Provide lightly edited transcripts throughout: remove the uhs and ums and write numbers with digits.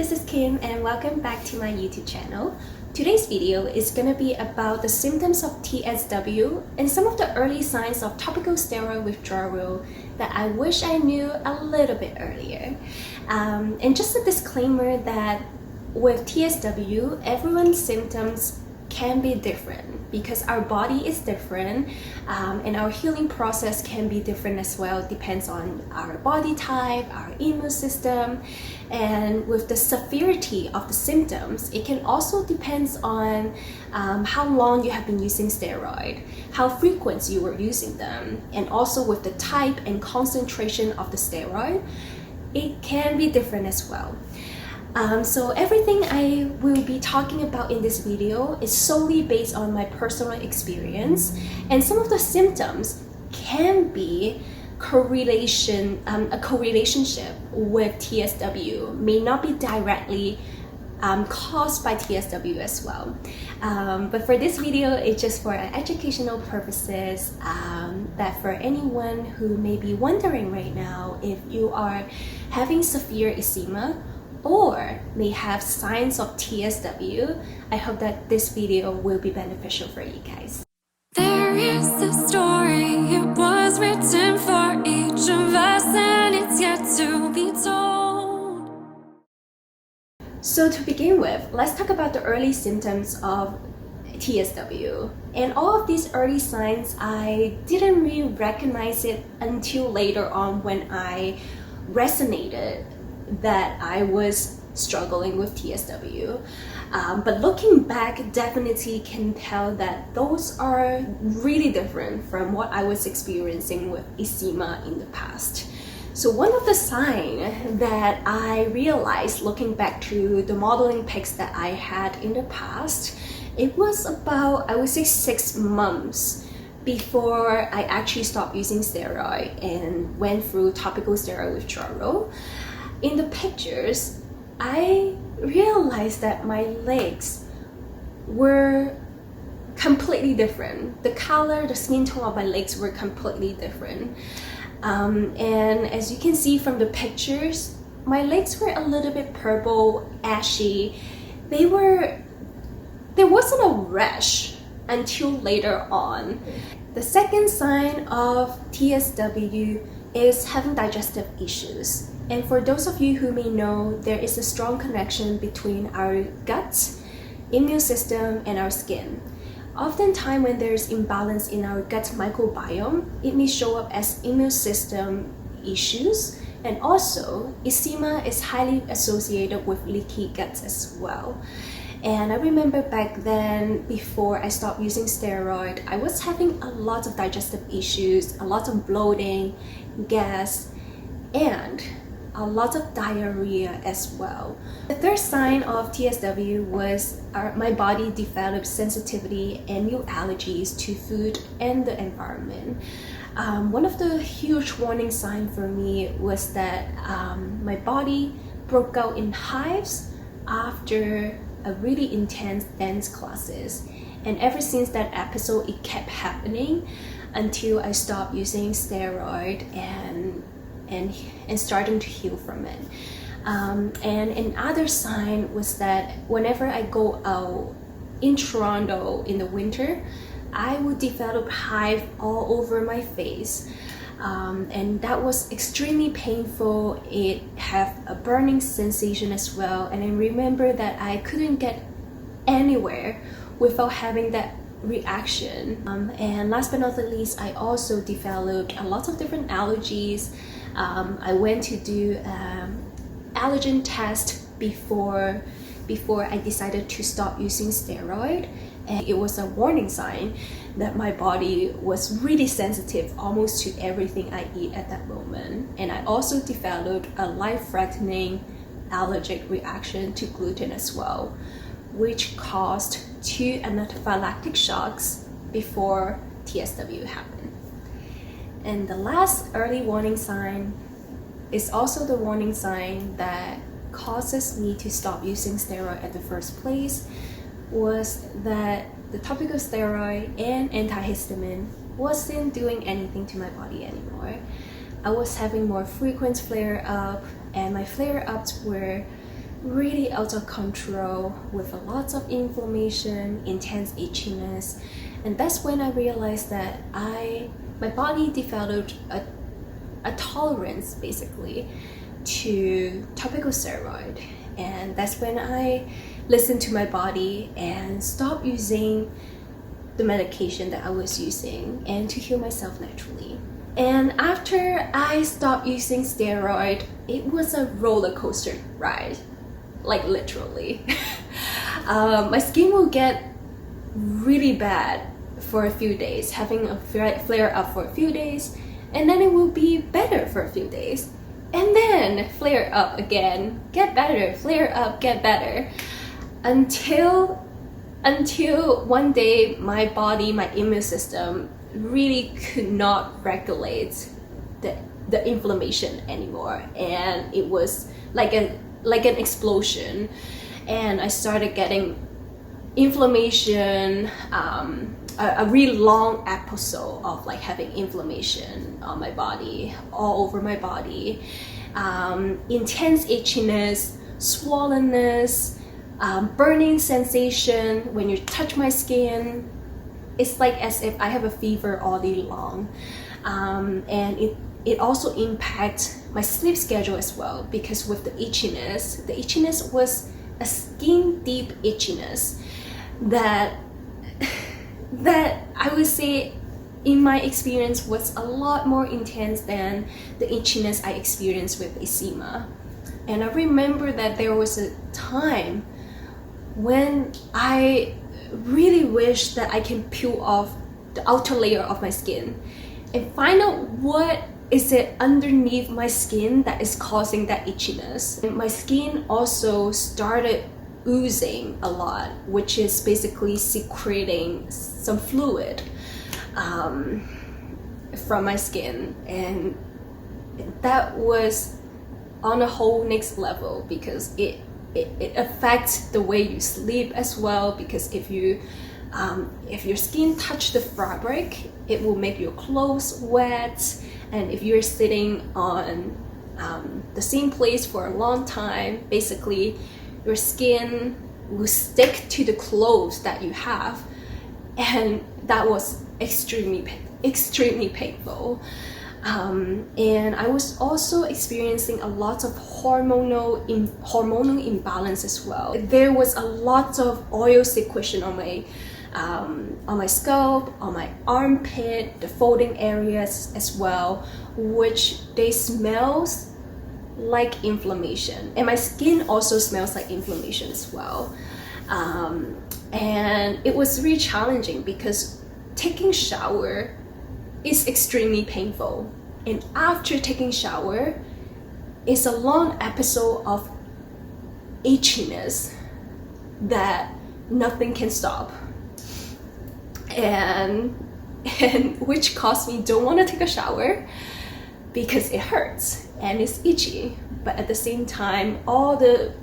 this is Kim and welcome back to my YouTube channel. Today's video is going to be about the symptoms of TSW and some of the early signs of topical steroid withdrawal that I wish I knew a little bit earlier. And just a disclaimer that with TSW, everyone's symptoms can be different because our body is different and our healing process can be different as well. It depends on our body type, our immune system, and with the severity of the symptoms, it can also depend on how long you have been using steroid, how frequent you were using them, and also with the type and concentration of the steroid, it can be different as well. So everything I will be talking about in this video is solely based on my personal experience, and some of the symptoms can be a correlationship with TSW, may not be directly caused by TSW as well. But for this video, it's just for educational purposes, that for anyone who may be wondering right now if you are having severe eczema or may have signs of TSW, I hope that this video will be beneficial for you guys. There is a story, it was written for each of us and it's yet to be told. So to begin with, let's talk about the early symptoms of TSW. And all of these early signs, I didn't really recognize it until later on when I resonated that I was struggling with TSW. But looking back, definitely can tell that those are really different from what I was experiencing with eczema in the past. So one of the signs that I realized looking back to the modeling pics that I had in the past, it was about, I would say, 6 months before I actually stopped using steroid and went through topical steroid withdrawal. In the pictures, I realized that my legs were completely different. The color, the skin tone of my legs were completely different. And as you can see from the pictures, my legs were a little bit purple, ashy. There wasn't a rash until later on. The second sign of TSW is having digestive issues. And for those of you who may know, there is a strong connection between our gut, immune system, and our skin. Oftentimes when there's imbalance in our gut microbiome, it may show up as immune system issues, and also eczema is highly associated with leaky gut as well. And I remember back then, before I stopped using steroid, I was having a lot of digestive issues, a lot of bloating, gas, and a lot of diarrhea as well. The third sign of TSW was my body developed sensitivity and new allergies to food and the environment. One of the huge warning signs for me was that my body broke out in hives after a really intense dance classes, and ever since that episode it kept happening until I stopped using steroid and starting to heal from it. And another sign was that whenever I go out in Toronto in the winter, I would develop hive all over my face. And that was extremely painful. It had a burning sensation as well. And I remember that I couldn't get anywhere without having that reaction. And last but not the least, I also developed a lot of different allergies. I went to do allergen test before I decided to stop using steroid, and it was a warning sign that my body was really sensitive almost to everything I eat at that moment. And I also developed a life-threatening allergic reaction to gluten as well, which caused 2 anaphylactic shocks before TSW happened. And the last early warning sign is also the warning sign that causes me to stop using steroid at the first place, was that the topical steroid and antihistamine wasn't doing anything to my body anymore. I was having more frequent flare-up, and my flare-ups were really out of control with a lot of inflammation, intense itchiness. And that's when I realized that my body developed a tolerance basically to topical steroid. And that's when I listened to my body and stopped using the medication that I was using and to heal myself naturally. And after I stopped using steroid, it was a roller coaster ride, like literally. My skin will get really bad for a few days, having a flare up for a few days, and then it will be better for a few days, and then flare up again, get better, flare up, get better, until one day my body, my immune system really could not regulate the inflammation anymore, and it was like an explosion, and I started getting inflammation, a really long episode of like having inflammation on my body, all over my body, intense itchiness, swollenness, burning sensation when you touch my skin. It's like as if I have a fever all day long, and it also impacts my sleep schedule as well, because with the itchiness was a skin deep itchiness that I would say in my experience was a lot more intense than the itchiness I experienced with eczema. And I remember that there was a time when I really wish that I can peel off the outer layer of my skin and find out what is it underneath my skin that is causing that itchiness. And my skin also started oozing a lot, which is basically secreting some fluid from my skin, and that was on a whole next level, because it affects the way you sleep as well, because if your skin touch the fabric, it will make your clothes wet, and if you're sitting on the same place for a long time, basically your skin will stick to the clothes that you have, and that was extremely painful. And I was also experiencing a lot of hormonal imbalance as well. There was a lot of oil secretion on my scalp, on my armpit, the folding areas as well, which they smells like inflammation, and my skin also smells like inflammation as well. And it was really challenging because taking shower is extremely painful, and after taking shower is a long episode of itchiness that nothing can stop, and which caused me don't want to take a shower because it hurts and it's itchy. But at the same time, all the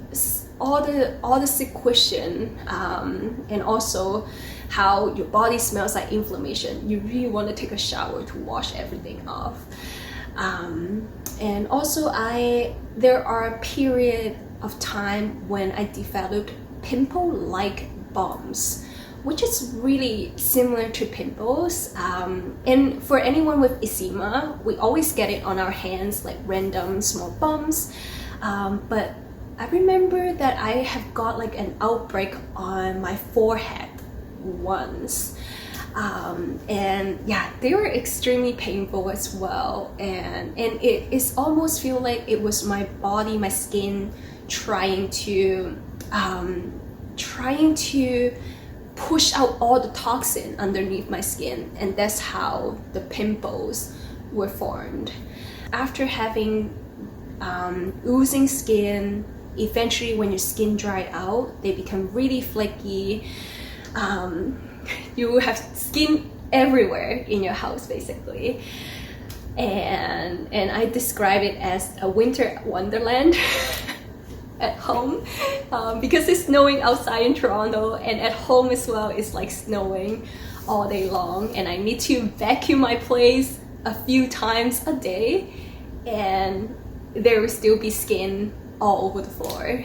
secretion, and also how your body smells like inflammation, you really want to take a shower to wash everything off. And also there are a period of time when I developed pimple-like bumps, which is really similar to pimples. And for anyone with eczema, we always get it on our hands, like random small bumps. But I remember that I have got like an outbreak on my forehead once. And yeah, they were extremely painful as well. And it is almost feel like it was my body, my skin trying to push out all the toxin underneath my skin, and that's how the pimples were formed. After having oozing skin, eventually when your skin dried out, they become really flaky. You have skin everywhere in your house basically, and I describe it as a winter wonderland at home, because it's snowing outside in Toronto, and at home as well it's like snowing all day long, and I need to vacuum my place a few times a day, and there will still be skin all over the floor.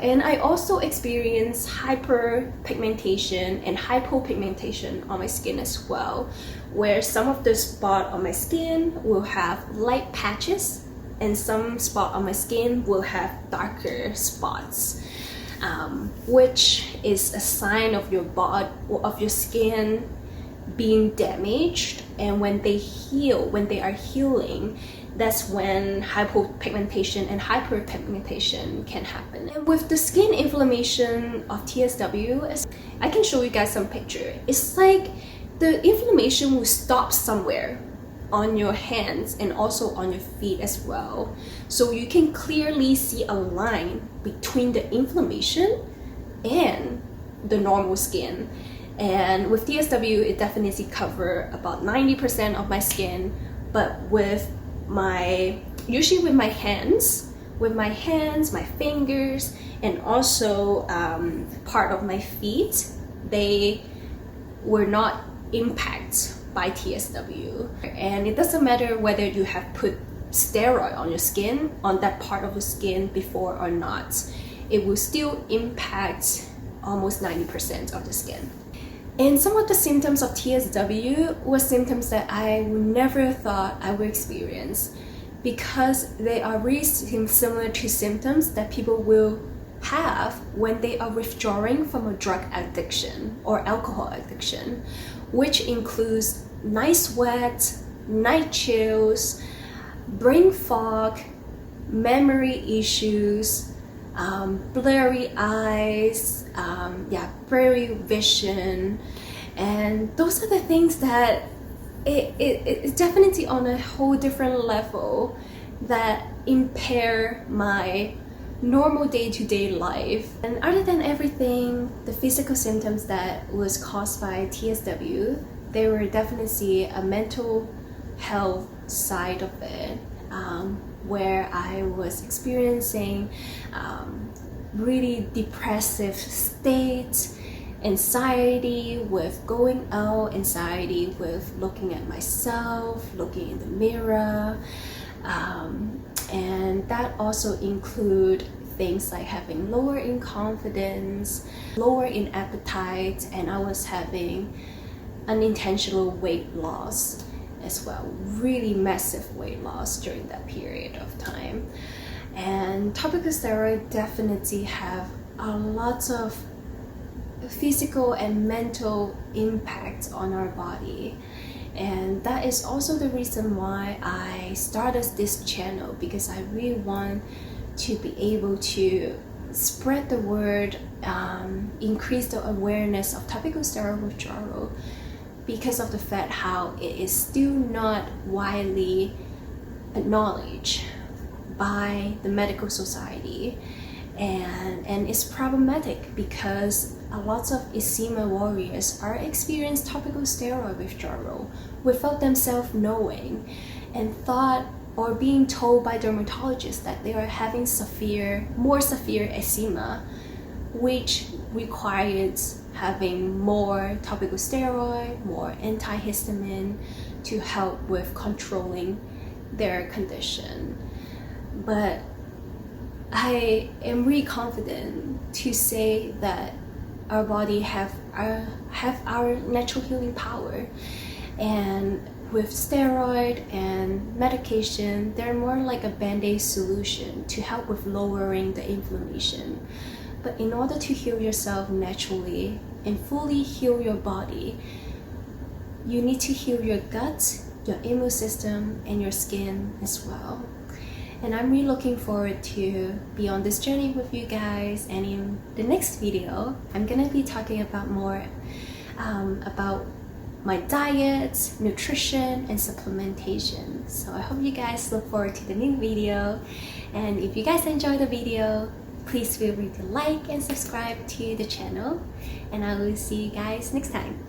And I also experience hyperpigmentation and hypopigmentation on my skin as well, where some of the spot on my skin will have light patches and some spot on my skin will have darker spots, which is a sign of your body, of your skin being damaged. And when they heal, when they are healing, that's when hypopigmentation and hyperpigmentation can happen. And with the skin inflammation of TSW, I can show you guys some picture. It's like the inflammation will stop somewhere on your hands and also on your feet as well. So you can clearly see a line between the inflammation and the normal skin. And with TSW, it definitely covers about 90% of my skin, but usually with my hands, my fingers, and also part of my feet, they were not impacted by TSW. And it doesn't matter whether you have put steroid on your skin, on that part of the skin before or not, it will still impact almost 90% of the skin. And some of the symptoms of TSW were symptoms that I never thought I would experience, because they are really similar to symptoms that people will have when they are withdrawing from a drug addiction or alcohol addiction, which includes night sweat, night chills, brain fog, memory issues, blurry eyes, blurry vision. And those are the things that it's definitely on a whole different level that impair my normal day-to-day life. And other than everything, the physical symptoms that was caused by TSW, there were definitely a mental health side of it, where I was experiencing really depressive state, anxiety with going out, anxiety with looking at myself, looking in the mirror, and that also include things like having lower in confidence, lower in appetite, and I was having unintentional weight loss as well, really massive weight loss during that period of time. And topical steroid definitely have a lot of physical and mental impact on our body, and that is also the reason why I started this channel, because I really want to be able to spread the word, increase the awareness of topical steroid withdrawal, because of the fact how it is still not widely acknowledged by the medical society, and it's problematic because a lot of eczema warriors are experiencing topical steroid withdrawal without themselves knowing, and thought or being told by dermatologists that they are having more severe eczema, which requires having more topical steroid, more antihistamine to help with controlling their condition. But I am really confident to say that our body have our natural healing power, and with steroid and medication, they're more like a band-aid solution to help with lowering the inflammation. But in order to heal yourself naturally and fully heal your body, you need to heal your gut, your immune system, and your skin as well. And I'm really looking forward to be on this journey with you guys. And in the next video, I'm gonna be talking about more about my diet, nutrition, and supplementation. So I hope you guys look forward to the new video. And if you guys enjoyed the video, please feel free to like and subscribe to the channel. And I will see you guys next time.